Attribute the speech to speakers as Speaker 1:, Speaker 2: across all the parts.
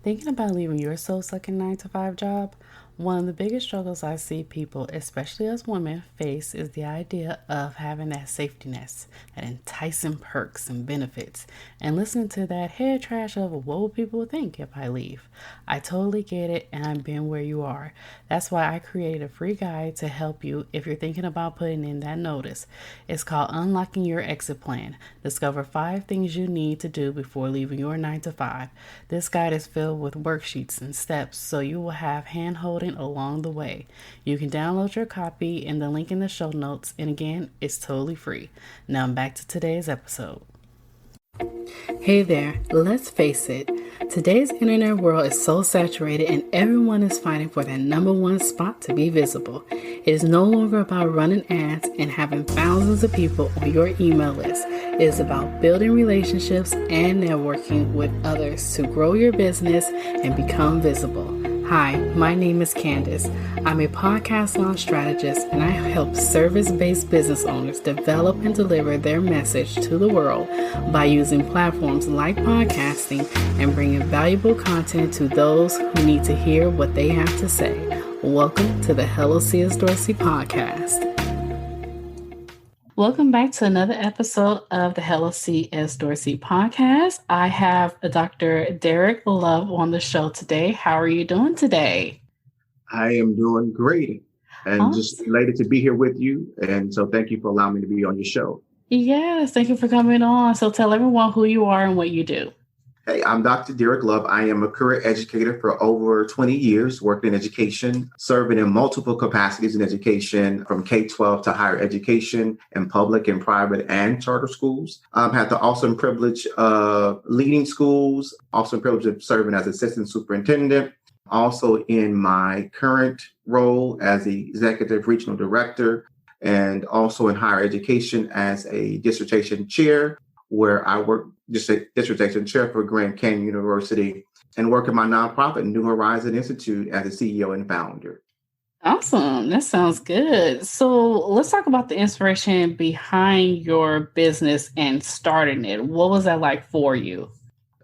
Speaker 1: Thinking about leaving your soul-sucking 9 to 5 job, one of the biggest struggles I see people, especially as women, face is the idea of having that safety net, that enticing perks and benefits, and listening to that head trash of what will people think if I leave. I totally get it, and I've been where you are. That's why I created a free guide to help you if you're thinking about putting in that notice. It's called Unlocking Your Exit Plan. Discover 5 things you need to do before leaving your 9 to 5. This guide is filled with worksheets and steps so you will have hand holding along the way. You can download your copy in the link in the show notes, and again, it's totally free. Now back to today's episode. Hey there, let's face it, today's internet world is so saturated and everyone is fighting for that number one spot to be visible. It is no longer about running ads and having thousands of people on your email list. It is about building relationships and networking with others to grow your business and become visible. Hi, my name is Candace. I'm a podcast launch strategist and I help service-based business owners develop and deliver their message to the world by using platforms like podcasting and bringing valuable content to those who need to hear what they have to say. Welcome to the Hello C.S. Dorsey podcast. Welcome back to another episode of the Hello C.S. Dorsey podcast. I have Dr. Derek Love on the show today. How are you doing today?
Speaker 2: I am doing great and just elated to be here with you. And so thank you for allowing me to be on your show.
Speaker 1: Yes, thank you for coming on. So tell everyone who you are and what you do.
Speaker 2: Hey, I'm Dr. Derek Love. I am a career educator for over 20 years, working in education, serving in multiple capacities in education, from K-12 to higher education in public and private and charter schools. I've had the awesome privilege of leading schools, awesome privilege of serving as assistant superintendent, also in my current role as the executive regional director, and also in higher education as a dissertation chair, where I work just a dissertation chair for Grand Canyon University and work in my nonprofit, New Horizon Institute, as a CEO and founder.
Speaker 1: Awesome. That sounds good. So let's talk about the inspiration behind your business and starting it. What was that like for you?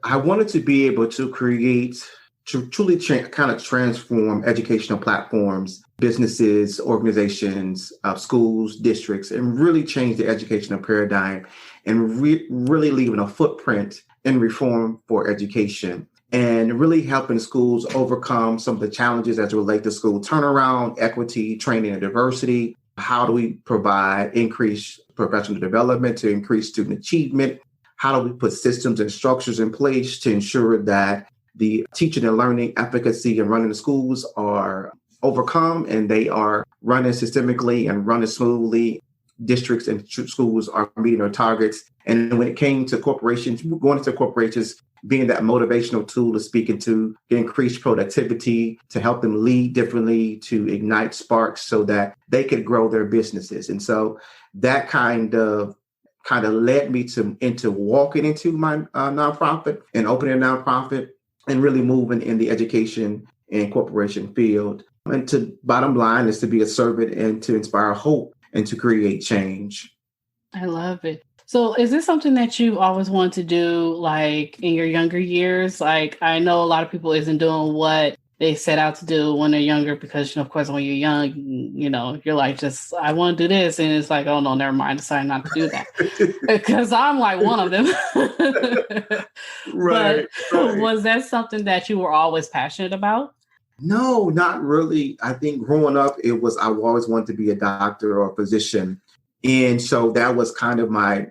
Speaker 2: I wanted to be able to truly kind of transform educational platforms, businesses, organizations, schools, districts, and really change the educational paradigm and really leaving a footprint in reform for education and really helping schools overcome some of the challenges as it relates to school turnaround, equity, training, and diversity. How do we provide increased professional development to increase student achievement? How do we put systems and structures in place to ensure that the teaching and learning efficacy and running the schools are overcome and they are running systemically and running smoothly? Districts and schools are meeting their targets. And when it came to corporations, going into corporations, being that motivational tool to speaking to increase productivity, to help them lead differently, to ignite sparks so that they could grow their businesses. And so that kind of led me into walking into my nonprofit and opening a nonprofit and really moving in the education and corporation field. And to bottom line is to be a servant and to inspire hope and to create change.
Speaker 1: I love it. So is this something that you always wanted to do, like in your younger years? Like, I know a lot of people isn't doing what they set out to do when they're younger because, of course, when you're young, you're like, just, I want to do this. And it's like, oh, no, never mind. Decide not to do that. Because I'm like one of them.
Speaker 2: Right.
Speaker 1: But was that something that you were always passionate about?
Speaker 2: No, not really. I think growing up, I always wanted to be a doctor or a physician. And so that was kind of my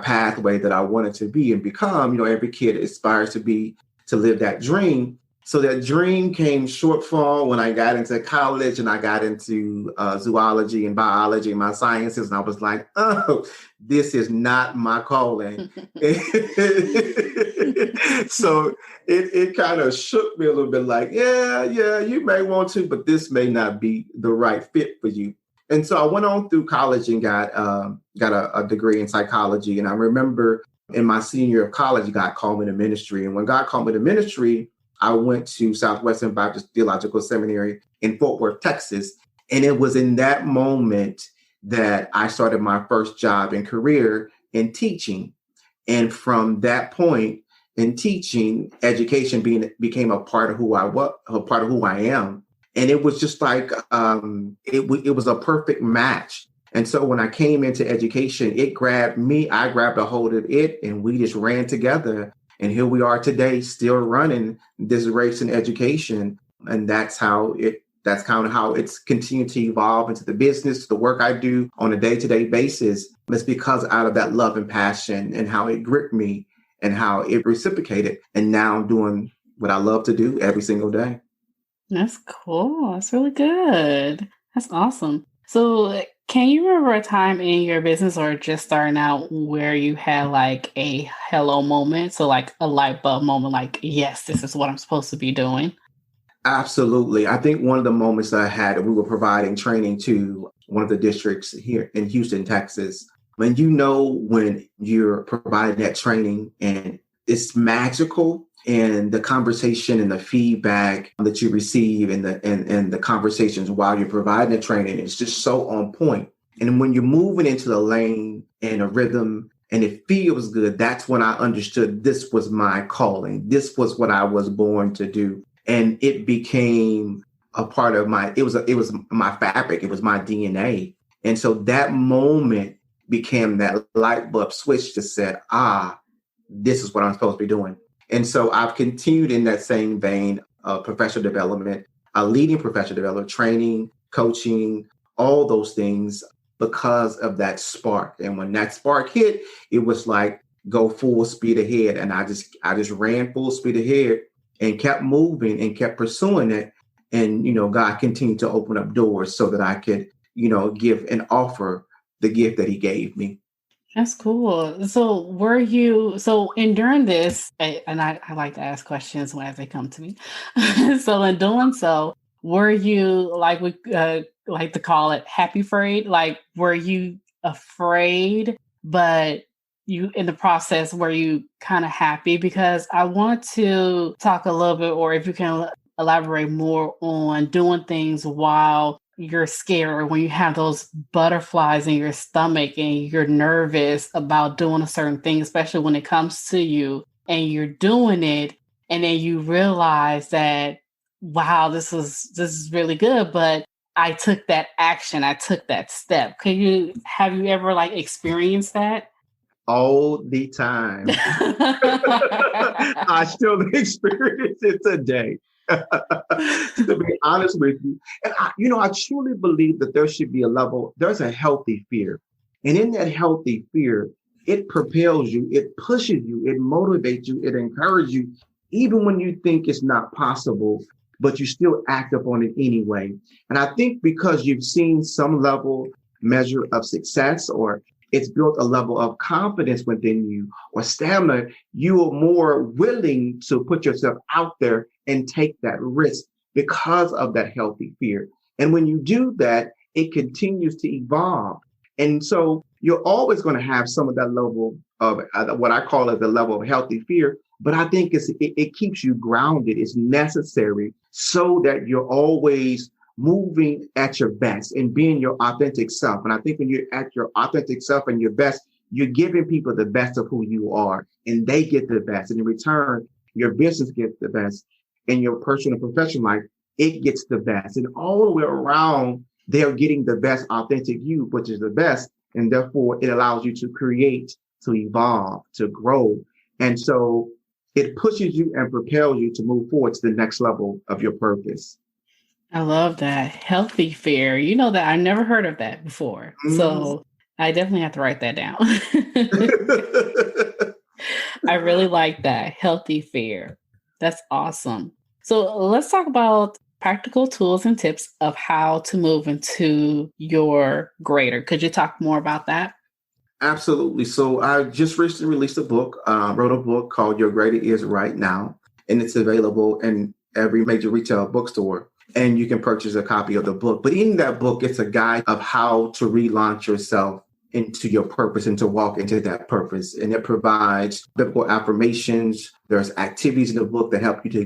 Speaker 2: pathway that I wanted to be and become. Every kid aspires to live that dream. So that dream came shortfall when I got into college and I got into zoology and biology and my sciences. And I was like, oh, this is not my calling. So it kind of shook me a little bit like, yeah, you may want to, but this may not be the right fit for you. And so I went on through college and got a degree in psychology. And I remember in my senior year of college, God called me to ministry. And when God called me to ministry, I went to Southwestern Baptist Theological Seminary in Fort Worth, Texas. And it was in that moment that I started my first job and career in teaching. And from that point, and teaching, education became a part of who I was, a part of who I am. And it was just like it was a perfect match. And so when I came into education, it grabbed me, I grabbed a hold of it, and we just ran together. And here we are today, still running this race in education. And that's kind of how it's continued to evolve into the business, the work I do on a day-to-day basis. It's because out of that love and passion and how it gripped me and how it reciprocated. And now I'm doing what I love to do every single day.
Speaker 1: That's cool. That's really good. That's awesome. So, can you remember a time in your business or just starting out where you had like a hello moment? So, like a light bulb moment, like, yes, this is what I'm supposed to be doing.
Speaker 2: Absolutely. I think one of the moments I had, we were providing training to one of the districts here in Houston, Texas. When when you're providing that training and it's magical, and the conversation and the feedback that you receive and the conversations while you're providing the training is just so on point. And when you're moving into the lane and a rhythm and it feels good, that's when I understood this was my calling. This was what I was born to do. And it became a part of it was my fabric. It was my DNA. And so that moment became that light bulb switch that said, this is what I'm supposed to be doing. And so I've continued in that same vein of professional development, leading professional development, training, coaching, all those things because of that spark. And when that spark hit, it was like go full speed ahead. And I just ran full speed ahead and kept moving and kept pursuing it. And, God continued to open up doors so that I could, give and offer the gift that he gave me.
Speaker 1: That's cool. And during this, I like to ask questions as they come to me. So in doing so, were you like we like to call it happy afraid? Like, were you afraid, but you in the process, were you kind of happy? Because I want to talk a little bit, or if you can elaborate more on doing things while you're scared or when you have those butterflies in your stomach and you're nervous about doing a certain thing, especially when it comes to you and you're doing it and then you realize that, wow, this is really good, but I took that action, I took that step. Have you ever like experienced that?
Speaker 2: All the time. I still experience it today. To be honest with you. And I truly believe that there's a healthy fear. And in that healthy fear, it propels you, it pushes you, it motivates you, it encourages you, even when you think it's not possible, but you still act upon it anyway. And I think because you've seen some level measure of success, or it's built a level of confidence within you or stamina, you are more willing to put yourself out there and take that risk because of that healthy fear. And when you do that, it continues to evolve. And so you're always going to have some of that level of what I call it the level of healthy fear. But I think it keeps you grounded. It's necessary so that you're always moving at your best and being your authentic self. And I think when you're at your authentic self and your best, you're giving people the best of who you are, and they get the best. And in return, your business gets the best, and your personal and professional life, it gets the best. And all the way around, they're getting the best authentic you, which is the best. And therefore, it allows you to create, to evolve, to grow. And so it pushes you and propels you to move forward to the next level of your purpose.
Speaker 1: I love that. Healthy fear. You know that I never heard of that before. So I definitely have to write that down. I really like that. Healthy fear. That's awesome. So let's talk about practical tools and tips of how to move into your greater. Could you talk more about that?
Speaker 2: Absolutely. So I just recently released a book, wrote a book called Your Greater Is Right Now, and it's available in every major retail bookstore. And you can purchase a copy of the book. But in that book, it's a guide of how to relaunch yourself into your purpose and to walk into that purpose. And it provides biblical affirmations. There's activities in the book that help you to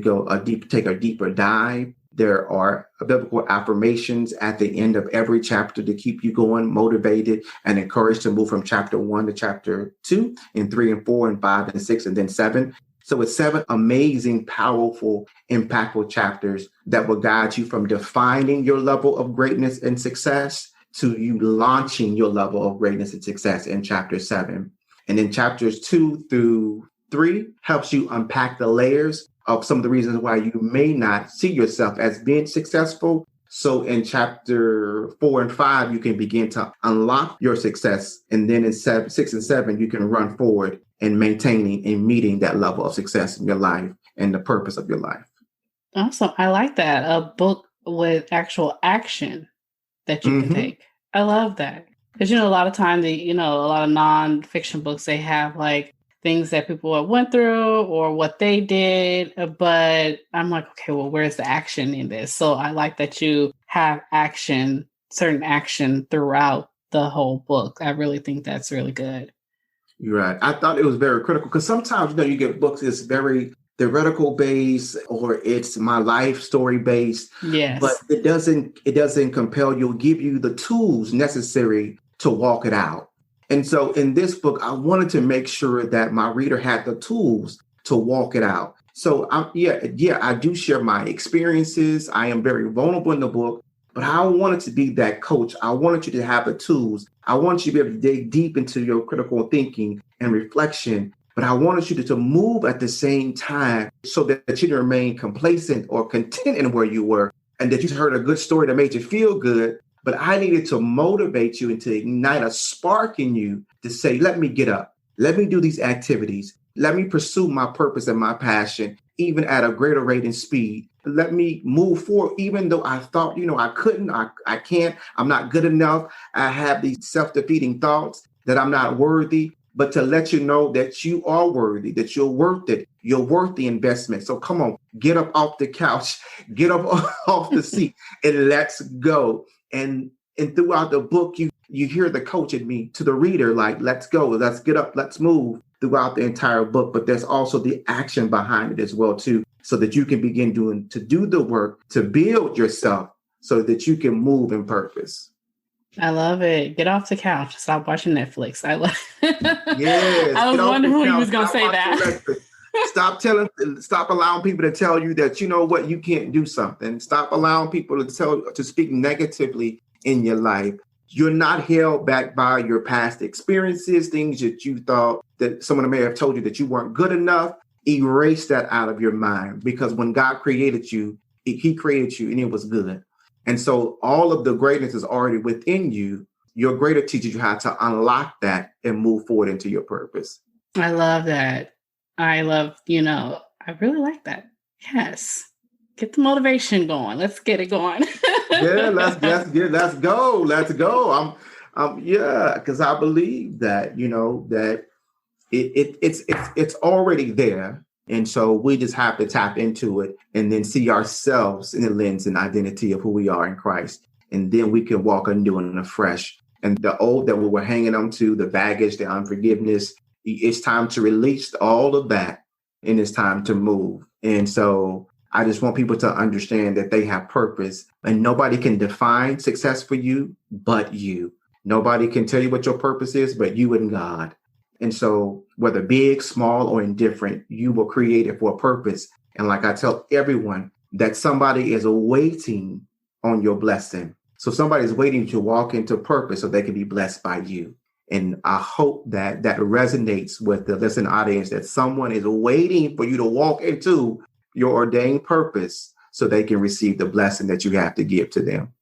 Speaker 2: take a deeper dive. There are biblical affirmations at the end of every chapter to keep you going, motivated, and encouraged to move from chapter 1 to chapter 2 and 3 and 4 and 5 and 6 and then 7. So it's 7 amazing, powerful, impactful chapters that will guide you from defining your level of greatness and success to you launching your level of greatness and success in chapter 7. And then chapters 2 through 3 helps you unpack the layers of some of the reasons why you may not see yourself as being successful. So in chapter 4 and 5, you can begin to unlock your success. And then in 6 and 7, you can run forward and maintaining and meeting that level of success in your life and the purpose of your life.
Speaker 1: Awesome. I like that. A book with actual action that you can take. I love that. Because, a lot of time, a lot of nonfiction books, they have like things that people went through or what they did. But I'm like, okay, well, where's the action in this? So I like that you have certain action throughout the whole book. I really think that's really good.
Speaker 2: You're right. I thought it was very critical because sometimes, you get books, it's very theoretical based or it's my life story based.
Speaker 1: Yes.
Speaker 2: But it doesn't compel you, give you the tools necessary to walk it out. And so in this book, I wanted to make sure that my reader had the tools to walk it out. So I do share my experiences. I am very vulnerable in the book, but I wanted to be that coach. I wanted you to have the tools. I want you to be able to dig deep into your critical thinking and reflection, but I wanted you to move at the same time so that you didn't remain complacent or content in where you were and that you heard a good story that made you feel good. But I needed to motivate you and to ignite a spark in you to say, let me get up. Let me do these activities. Let me pursue my purpose and my passion, even at a greater rate and speed. Let me move forward, even though I thought, I couldn't, I can't, I'm not good enough. I have these self-defeating thoughts that I'm not worthy, but to let you know that you are worthy, that you're worth it. You're worth the investment. So come on, get up off the couch, get up off the seat and let's go. And throughout the book, you hear the coach in me to the reader, like, let's go, let's get up, let's move throughout the entire book. But there's also the action behind it as well, too, so that you can begin to do the work to build yourself so that you can move in purpose.
Speaker 1: I love it. Get off the couch. Stop watching Netflix. I love
Speaker 2: Yes.
Speaker 1: I was wondering who he was going to say that.
Speaker 2: Stop allowing people to tell you that, you can't do something. Stop allowing people to speak negatively in your life. You're not held back by your past experiences, things that you thought that someone may have told you that you weren't good enough. Erase that out of your mind, because when God created you, he created you and it was good. And so all of the greatness is already within you. Your greater teaches you how to unlock that and move forward into your purpose.
Speaker 1: I love that. I really like that. Yes. Get the motivation going. Let's get it going.
Speaker 2: Yeah, let's go. Let's go. Because I believe that, that it's already there. And so we just have to tap into it and then see ourselves in the lens and identity of who we are in Christ. And then we can walk anew and afresh. And the old that we were hanging on to, the baggage, the unforgiveness, it's time to release all of that, and it's time to move. And so I just want people to understand that they have purpose, and nobody can define success for you but you. Nobody can tell you what your purpose is but you and God. And so whether big, small, or indifferent, you were created for a purpose. And like I tell everyone, that somebody is waiting on your blessing. So somebody's waiting to walk into purpose so they can be blessed by you. And I hope that resonates with the listening audience, that someone is waiting for you to walk into your ordained purpose so they can receive the blessing that you have to give to them.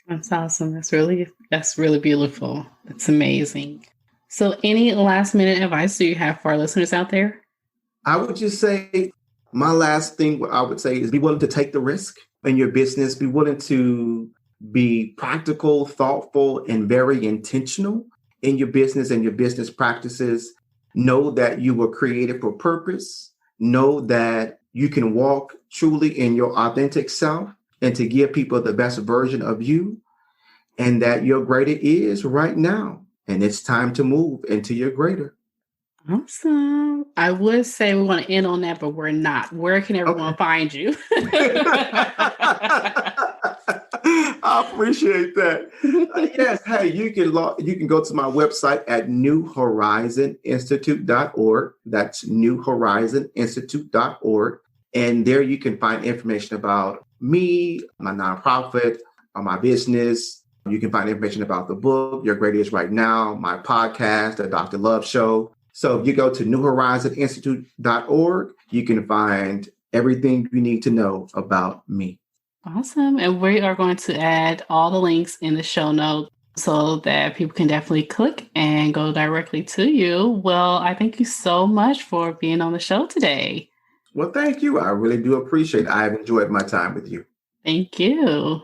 Speaker 1: That's awesome. That's really beautiful. That's amazing. So any last minute advice do you have for our listeners out there?
Speaker 2: I would just say my last thing I would say is be willing to take the risk in your business. Be willing to be practical, thoughtful, and very intentional in your business and your business practices. Know that you were created for purpose. Know that you can walk truly in your authentic self and to give people the best version of you, and that your greater is right now. And it's time to move into your greater.
Speaker 1: Awesome. I would say we want to end on that, but we're not. Where can everyone find you?
Speaker 2: I appreciate that. Yes, hey, you can go to my website at newhorizoninstitute.org. That's newhorizoninstitute.org. And there you can find information about me, my nonprofit, my business. You can find information about the book, Your Great Is Right Now, my podcast, The Dr. Love Show. So if you go to newhorizoninstitute.org, you can find everything you need to know about me.
Speaker 1: Awesome. And we are going to add all the links in the show notes so that people can definitely click and go directly to you. Well, I thank you so much for being on the show today.
Speaker 2: Well, thank you. I really do appreciate it. I've enjoyed my time with you.
Speaker 1: Thank you.